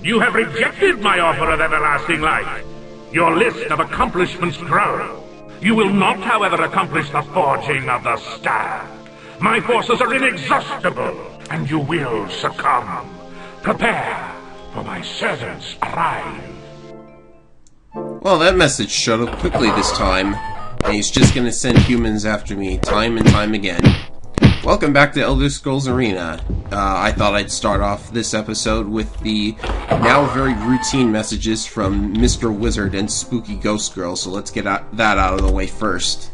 You have rejected my offer of everlasting life. Your list of accomplishments grow. You will not, however, accomplish the forging of the staff. My forces are inexhaustible, and you will succumb. Prepare, for my servants arrive. Well, that message showed up quickly this time, and he's just gonna send humans after me time and time again. Welcome back to Elder Scrolls Arena. I thought I'd start off this episode with the now very routine messages from Mr. Wizard and Spooky Ghost Girl, so let's get that out of the way first.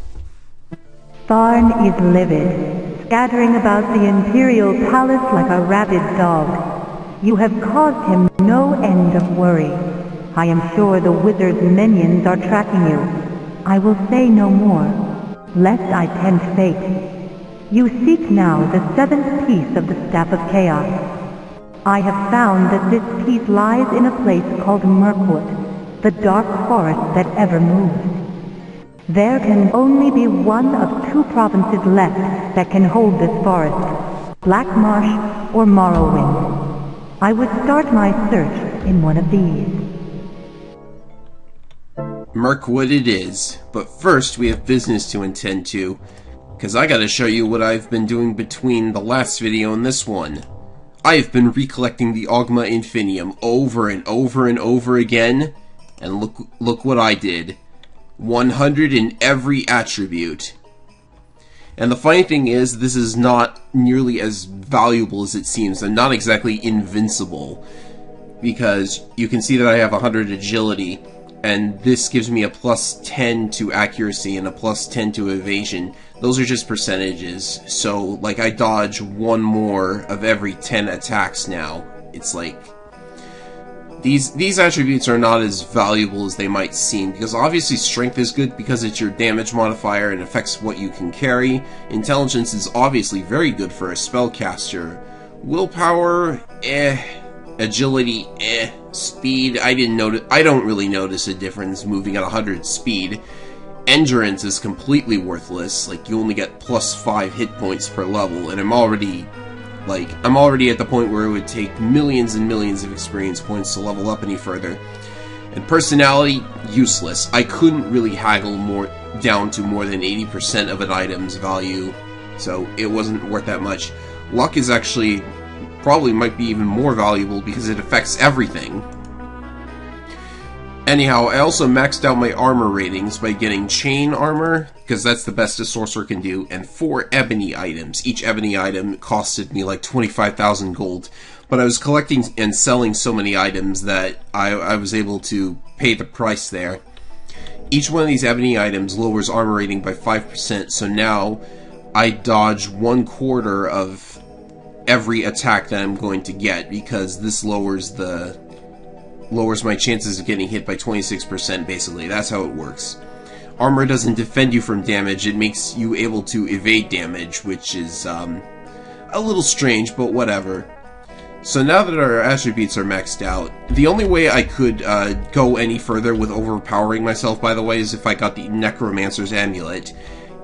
Tharn is livid, scattering about the Imperial Palace like a rabid dog. You have caused him no end of worry. I am sure the wizard's minions are tracking you. I will say no more, lest I tempt fate. You seek now the seventh piece of the Staff of Chaos. I have found that this piece lies in a place called Murkwood, the dark forest that ever moves. There can only be one of two provinces left that can hold this forest, Black Marsh or Morrowind. I would start my search in one of these. Murkwood it is, but first we have business to attend to, because I gotta show you what I've been doing between the last video and this one. I have been recollecting the Augma Infinium over and over and over again, and look what I did. 100 in every attribute. And the funny thing is, this is not nearly as valuable as it seems. I'm not exactly invincible, because you can see that I have 100 agility, and this gives me a plus 10 to accuracy and a plus 10 to evasion. Those are just percentages, so like I dodge one more of every 10 attacks now. It's like these attributes are not as valuable as they might seem, because obviously strength is good because it's your damage modifier and affects what you can carry. Intelligence is obviously very good for a spellcaster. Willpower, agility, speed, I don't really notice a difference moving at 100 speed. Endurance is completely worthless, like you only get plus 5 hit points per level, and I'm already at the point where it would take millions and millions of experience points to level up any further. And personality, useless. I couldn't really haggle down to more than 80% of an item's value, so it wasn't worth that much. Luck is actually probably might be even more valuable because it affects everything. Anyhow, I also maxed out my armor ratings by getting chain armor, because that's the best a sorcerer can do, and 4 ebony items. Each ebony item costed me like 25,000 gold, but I was collecting and selling so many items that I was able to pay the price there. Each one of these ebony items lowers armor rating by 5%, so now I dodge 1/4 of every attack that I'm going to get, because this lowers my chances of getting hit by 26%, basically. That's how it works. Armor doesn't defend you from damage, it makes you able to evade damage, which is a little strange, but whatever. So now that our attributes are maxed out, the only way I could go any further with overpowering myself, by the way, is if I got the Necromancer's Amulet.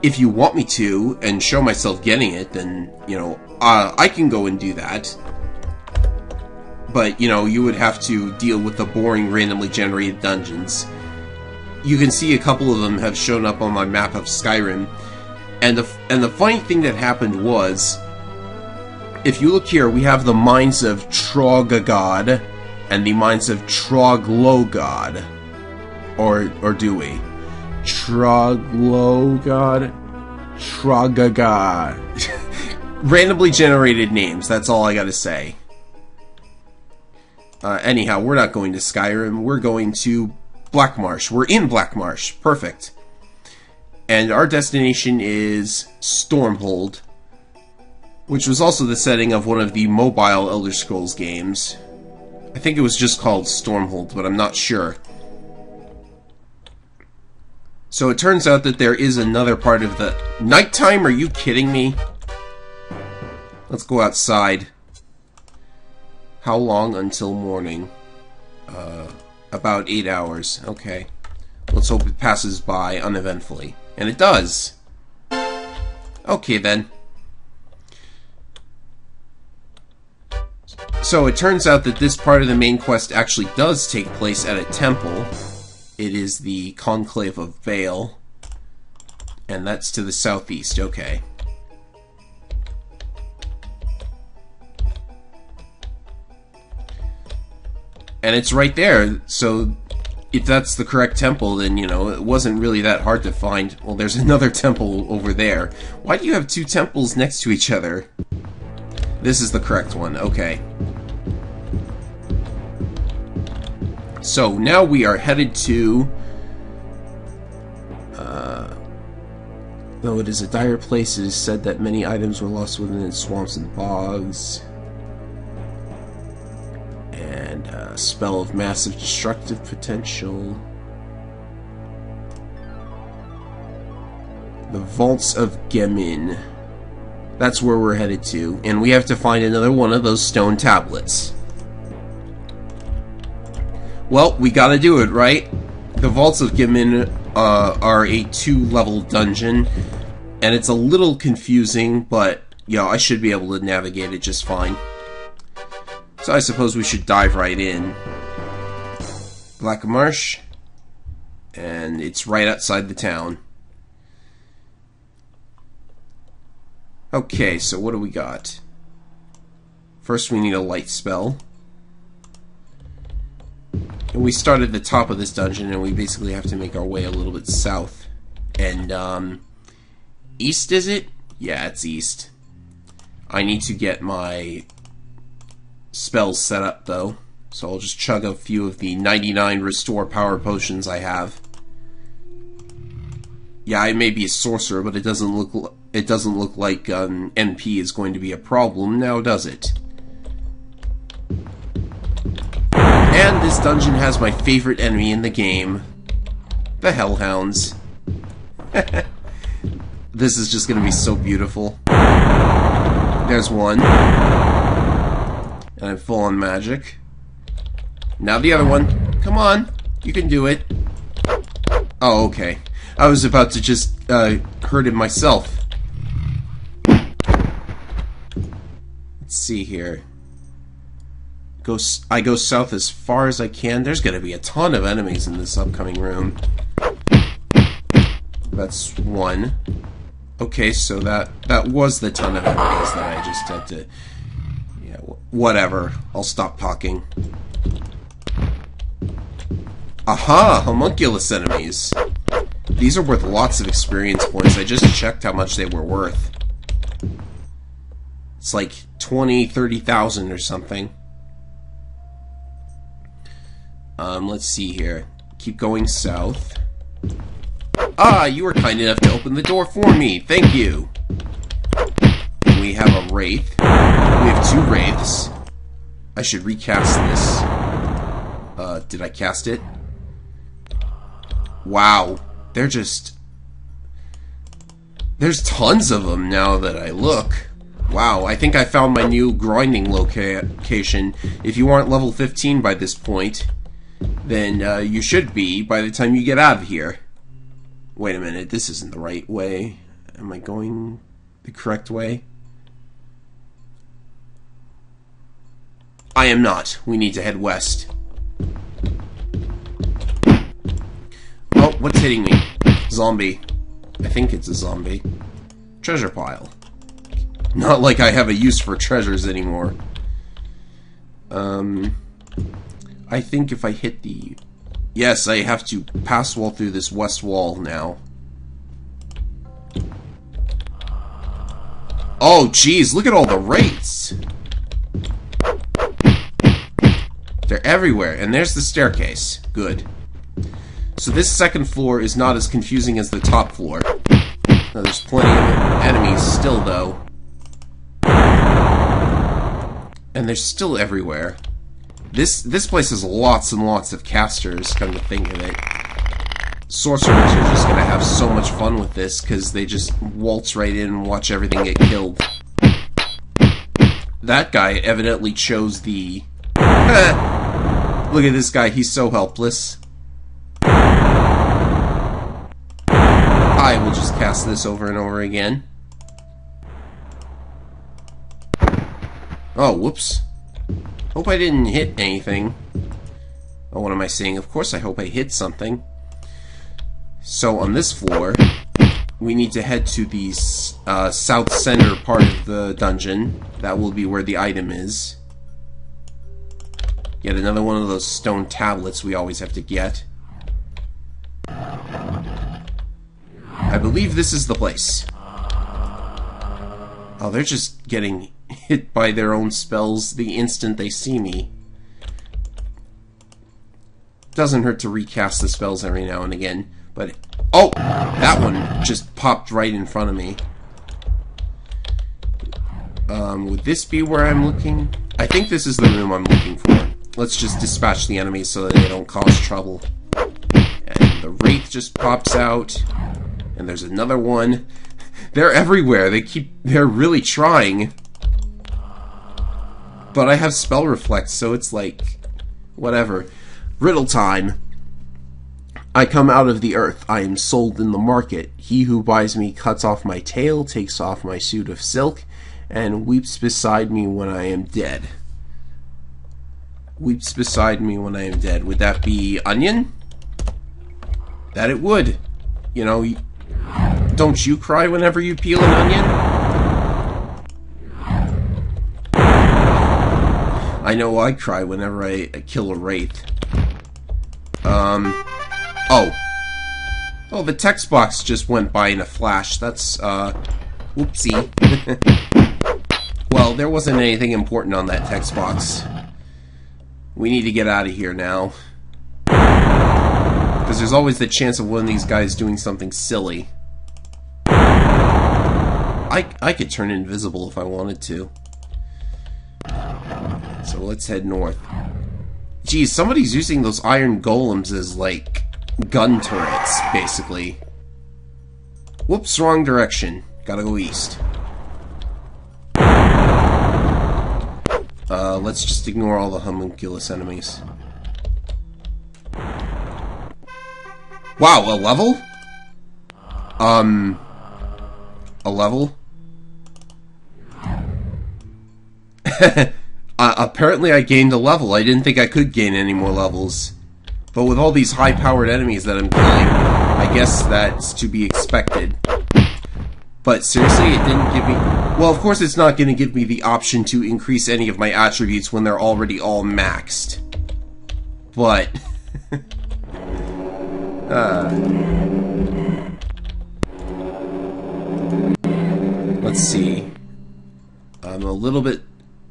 If you want me to, and show myself getting it, then, you know, I can go and do that. But, you know, you would have to deal with the boring randomly generated dungeons. You can see a couple of them have shown up on my map of Skyrim. And the funny thing that happened was, if you look here, we have the Mines of Trogagod and the Mines of Troglogod. Or do we? Troglogod? Trogagod. Randomly generated names, that's all I gotta say. Anyhow, we're not going to Skyrim, we're going to Black Marsh. We're in Black Marsh. Perfect. And our destination is Stormhold, which was also the setting of one of the mobile Elder Scrolls games. I think it was just called Stormhold, but I'm not sure. So it turns out that there is another part of the... Nighttime? Are you kidding me? Let's go outside. How long until morning? About 8 hours. Okay. Let's hope it passes by uneventfully. And it does! Okay then. So it turns out that this part of the main quest actually does take place at a temple. It is the Conclave of Baal. And that's to the southeast, okay. And it's right there, so if that's the correct temple, then, you know, it wasn't really that hard to find. Well, there's another temple over there. Why do you have two temples next to each other? This is the correct one, okay. So, now we are headed to... though it is a dire place, it is said that many items were lost within its swamps and bogs. And a spell of massive destructive potential. The Vaults of Gemin. That's where we're headed to. And we have to find another one of those stone tablets. Well, we gotta do it, right? The Vaults of Gemin are a 2-level dungeon, and it's a little confusing, but, you know, I should be able to navigate it just fine. So I suppose we should dive right in. Black Marsh, and it's right outside the town. Okay, so what do we got? First we need a light spell. And we start at the top of this dungeon, and we basically have to make our way a little bit south. And, east, is it? Yeah, it's east. I need to get my spells set up, though. So I'll just chug a few of the 99 restore power potions I have. Yeah, I may be a sorcerer, but it doesn't look like MP is going to be a problem, now does it? And this dungeon has my favorite enemy in the game, the Hellhounds. This is just going to be so beautiful. There's one. And I'm full on magic. Now the other one. Come on, you can do it. Oh, okay. I was about to just hurt him myself. Let's see here. I go south as far as I can. There's going to be a ton of enemies in this upcoming room. That's one. Okay, so that was the ton of enemies that I just had to... Yeah, whatever. I'll stop talking. Aha! Homunculus enemies. These are worth lots of experience points. I just checked how much they were worth. It's like 20, 30,000 or something. Let's see here. Keep going south. Ah, you were kind enough to open the door for me. Thank you. We have a wraith. We have 2 wraiths. I should recast this. Did I cast it? Wow. They're just... There's tons of them now that I look. Wow, I think I found my new grinding location. If you aren't level 15 by this point, then you should be by the time you get out of here. Wait a minute, this isn't the right way. Am I going the correct way? I am not. We need to head west. Oh, what's hitting me? Zombie. I think it's a zombie. Treasure pile. Not like I have a use for treasures anymore. I think if I hit the... Yes, I have to pass wall through this west wall now. Oh, jeez, look at all the wraiths! They're everywhere, and there's the staircase. Good. So this second floor is not as confusing as the top floor. Now, there's plenty of enemies still, though. And they're still everywhere. This place has lots and lots of casters, come to think of it. Sorcerers are just gonna have so much fun with this, because they just waltz right in and watch everything get killed. That guy evidently chose the... Look at this guy, he's so helpless. I will just cast this over and over again. Hope I didn't hit anything. Oh, what am I saying? Of course I hope I hit something. So on this floor, we need to head to the south center part of the dungeon. That will be where the item is. Get another one of those stone tablets we always have to get. I believe this is the place. Oh, they're just getting hit by their own spells the instant they see me. Doesn't hurt to recast the spells every now and again, but... Oh! That one just popped right in front of me. Would this be where I'm looking? I think this is the room I'm looking for. Let's just dispatch the enemies so that they don't cause trouble. And the Wraith just pops out. And there's another one. They're everywhere. They're really trying. But I have Spell Reflect, so it's like... whatever. Riddle time. I come out of the earth. I am sold in the market. He who buys me cuts off my tail, takes off my suit of silk, and weeps beside me when I am dead. Weeps beside me when I am dead. Would that be onion? That it would. You know, don't you cry whenever you peel an onion? I know I cry whenever I kill a Wraith. Oh. Oh, the text box just went by in a flash. That's, whoopsie. Well, there wasn't anything important on that text box. We need to get out of here now. Because there's always the chance of one of these guys doing something silly. I could turn invisible if I wanted to. So let's head north. Geez, somebody's using those iron golems as, like, gun turrets, basically. Whoops, wrong direction. Gotta go east. Let's just ignore all the homunculus enemies. Wow, a level? A level? Apparently I gained a level. I didn't think I could gain any more levels. But with all these high-powered enemies that I'm killing, I guess that's to be expected. But seriously, it didn't give me... Well, of course it's not going to give me the option to increase any of my attributes when they're already all maxed. But... let's see. I'm a little bit...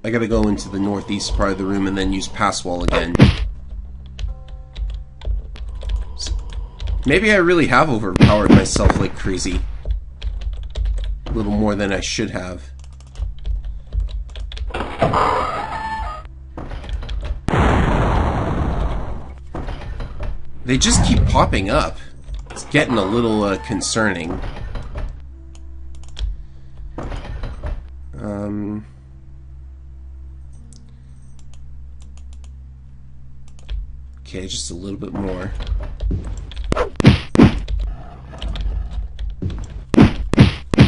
I gotta go into the northeast part of the room and then use Passwall again. Maybe I really have overpowered myself like crazy. A little more than I should have. They just keep popping up. It's getting a little concerning. Okay, just a little bit more.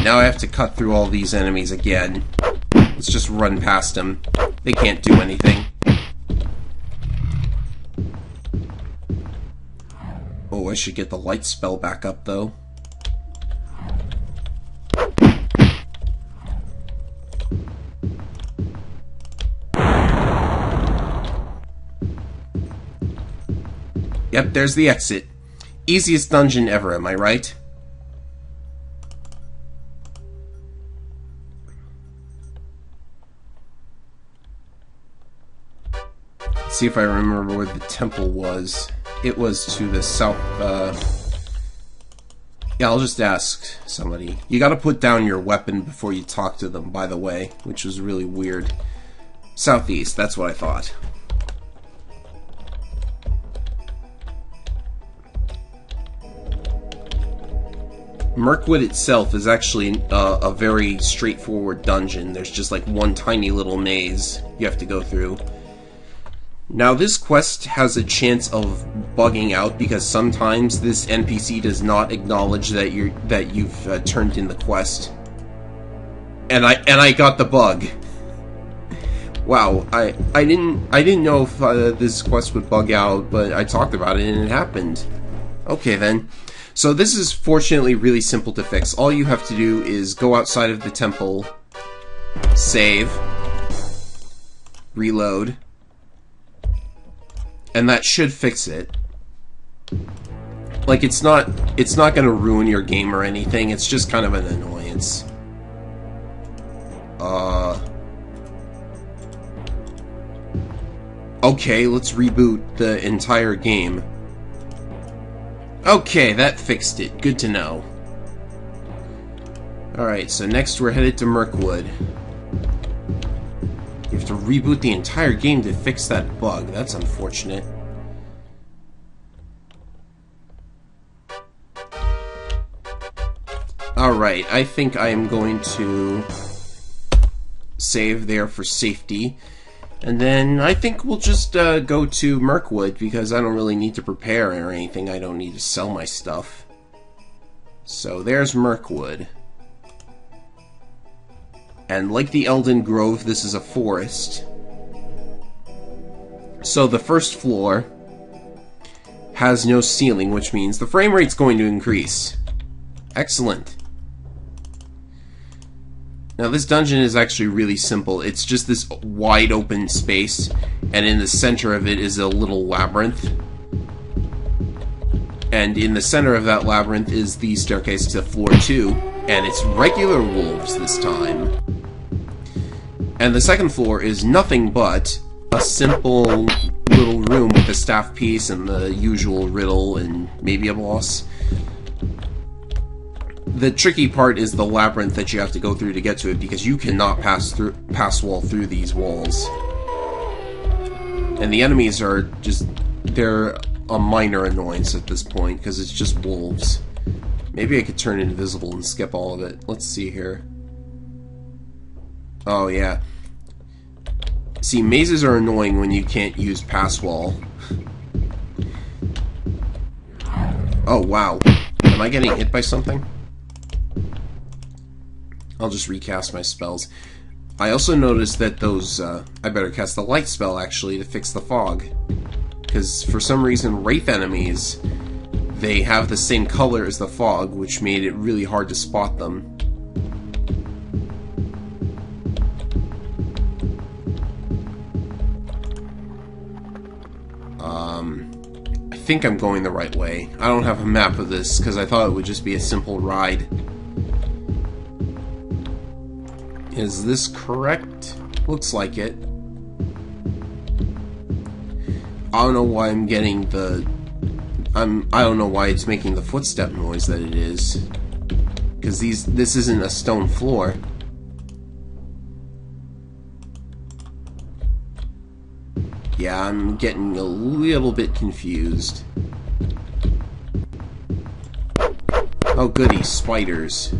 Now I have to cut through all these enemies again. Let's just run past them. They can't do anything. Oh, I should get the light spell back up, though. Yep, there's the exit. Easiest dungeon ever, am I right? Let's see if I remember where the temple was. It was to the south, yeah, I'll just ask somebody. You gotta put down your weapon before you talk to them, by the way, which was really weird. Southeast, that's what I thought. Murkwood itself is actually a very straightforward dungeon. There's just like one tiny little maze you have to go through. Now this quest has a chance of bugging out because sometimes this NPC does not acknowledge that you've turned in the quest. And I got the bug. Wow, I didn't know if this quest would bug out, but I talked about it and it happened. Okay then. So this is fortunately really simple to fix. All you have to do is go outside of the temple, save, reload, and that should fix it. Like, it's not gonna ruin your game or anything, it's just kind of an annoyance. Okay, let's reboot the entire game. Okay, that fixed it. Good to know. Alright, so next we're headed to Murkwood. You have to reboot the entire game to fix that bug. That's unfortunate. Alright, I think I am going to save there for safety. And then I think we'll just go to Murkwood, because I don't really need to prepare or anything. I don't need to sell my stuff. So there's Murkwood. And like the Elden Grove, this is a forest. So the first floor has no ceiling, which means the frame rate's going to increase. Excellent. Now this dungeon is actually really simple. It's just this wide open space, and in the center of it is a little labyrinth. And in the center of that labyrinth is the staircase to floor 2, and it's regular wolves this time. And the second floor is nothing but a simple little room with a staff piece and the usual riddle and maybe a boss. The tricky part is the labyrinth that you have to go through to get to it, because you cannot pass wall through these walls. And the enemies are just, they're a minor annoyance at this point, because it's just wolves. Maybe I could turn invisible and skip all of it. Let's see here. Oh yeah. See, mazes are annoying when you can't use pass wall. Oh wow. Am I getting hit by something? I'll just recast my spells. I also noticed that those, I better cast the light spell, actually, to fix the fog. Because, for some reason, wraith enemies, they have the same color as the fog, which made it really hard to spot them. I think I'm going the right way. I don't have a map of this, because I thought it would just be a simple ride. Is this correct? Looks like it. I don't know why I'm getting the... I don't know why it's making the footstep noise that it is. Because this isn't a stone floor. Yeah, I'm getting a little bit confused. Oh goody, spiders.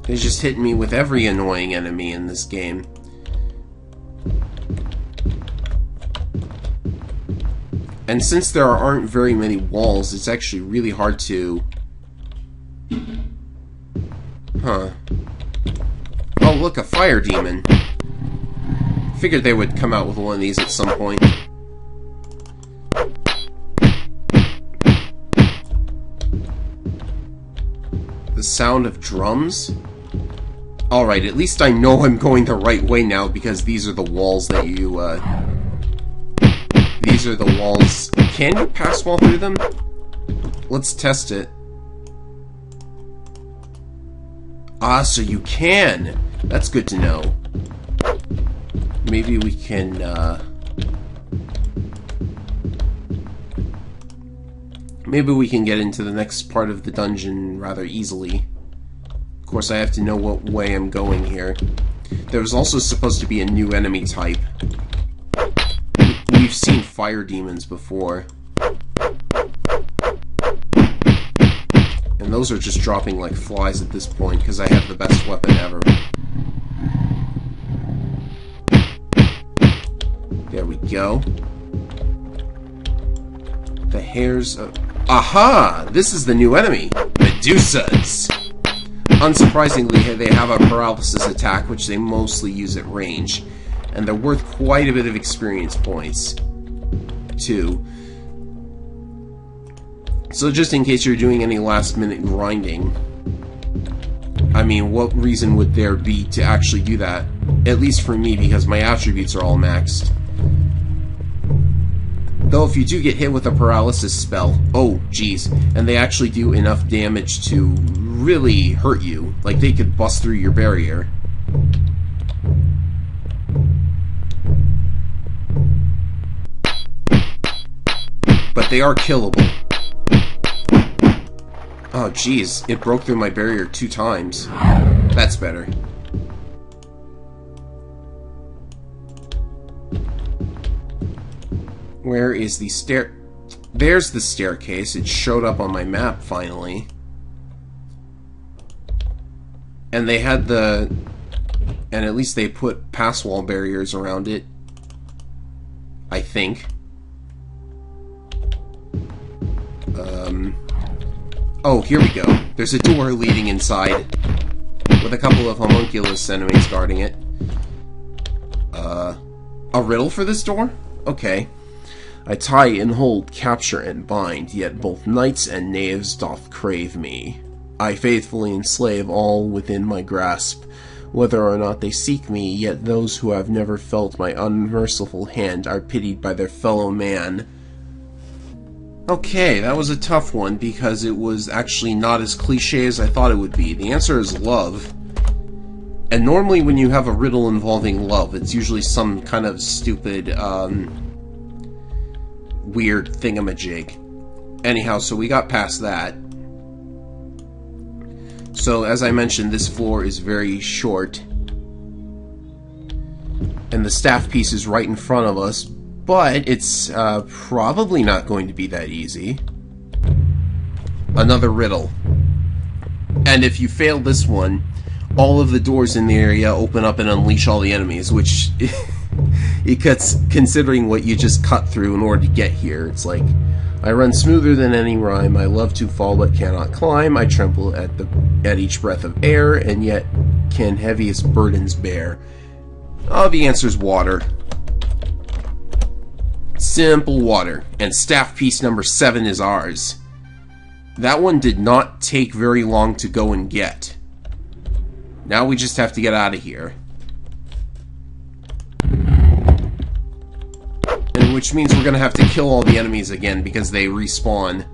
It's just hitting me with every annoying enemy in this game. And since there aren't very many walls, it's actually really hard to... Huh. Oh, look, a fire demon. Figured they would come out with one of these at some point. The sound of drums? Alright, at least I know I'm going the right way now, because these are the walls that you, These are the walls... Can you pass wall through them? Let's test it. Ah, so you can! That's good to know. Maybe we can, maybe we can get into the next part of the dungeon rather easily. Of course, I have to know what way I'm going here. There was also supposed to be a new enemy type. We've seen fire demons before. And those are just dropping like flies at this point, because I have the best weapon ever. There we go. The hairs of... Aha! This is the new enemy, Medusas. Unsurprisingly, they have a paralysis attack, which they mostly use at range, and they're worth quite a bit of experience points, too. So just in case you're doing any last-minute grinding, I mean, what reason would there be to actually do that? At least for me, because my attributes are all maxed. Though if you do get hit with a paralysis spell, oh geez, and they actually do enough damage to really hurt you, like they could bust through your barrier. But they are killable. Oh geez, it broke through my barrier 2 times. That's better. Where is the stair? There's the staircase. It showed up on my map finally. And they had the... and at least they put pass wall barriers around it. I think. Oh, here we go. There's a door leading inside, with a couple of homunculus enemies guarding it. A riddle for this door? Okay. I tie and hold, capture and bind, yet both knights and knaves doth crave me. I faithfully enslave all within my grasp, whether or not they seek me, yet those who have never felt my unmerciful hand are pitied by their fellow man. Okay, that was a tough one, because it was actually not as cliche as I thought it would be. The answer is love. And normally when you have a riddle involving love, it's usually some kind of stupid, weird thingamajig. Anyhow, so we got past that. So, as I mentioned, this floor is very short. And the staff piece is right in front of us, but it's probably not going to be that easy. Another riddle. And if you fail this one, all of the doors in the area open up and unleash all the enemies, which... it cuts, considering what you just cut through in order to get here. It's like, I run smoother than any rhyme, I love to fall but cannot climb, I tremble at each breath of air, and yet can heaviest burdens bear. Oh, the answer's water. Simple water. And staff piece number 7 is ours. That one did not take very long to go and get. Now we just have to get out of here. And which means we're gonna have to kill all the enemies again because they respawn.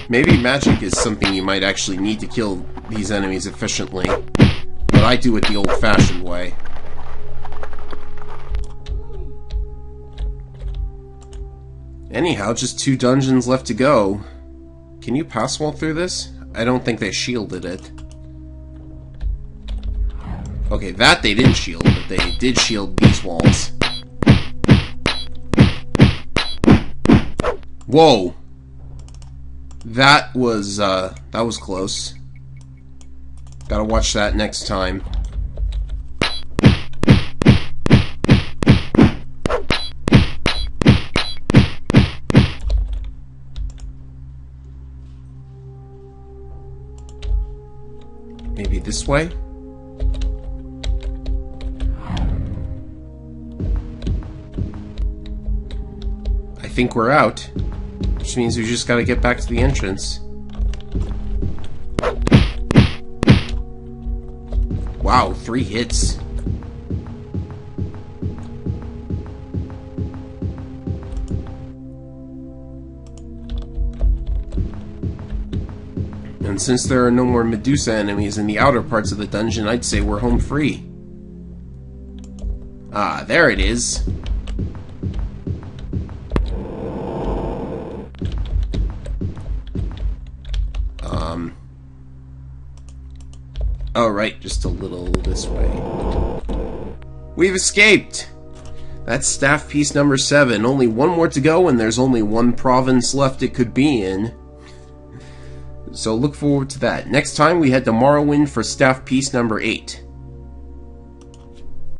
Maybe magic is something you might actually need to kill these enemies efficiently, but I do it the old-fashioned way. Anyhow, just 2 dungeons left to go. Can you pass wall through this? I don't think they shielded it. Okay, that they didn't shield, but they did shield these walls. Whoa! That was close. Gotta watch that next time. Maybe this way? I think we're out. Which means we just gotta get back to the entrance. Wow, 3 hits. And since there are no more Medusa enemies in the outer parts of the dungeon, I'd say we're home free. Ah, there it is. Oh, right, just a little this way. We've escaped! That's staff piece number 7. Only 1 more to go, and there's only 1 province left it could be in. So look forward to that. Next time we head to Morrowind for staff piece number 8.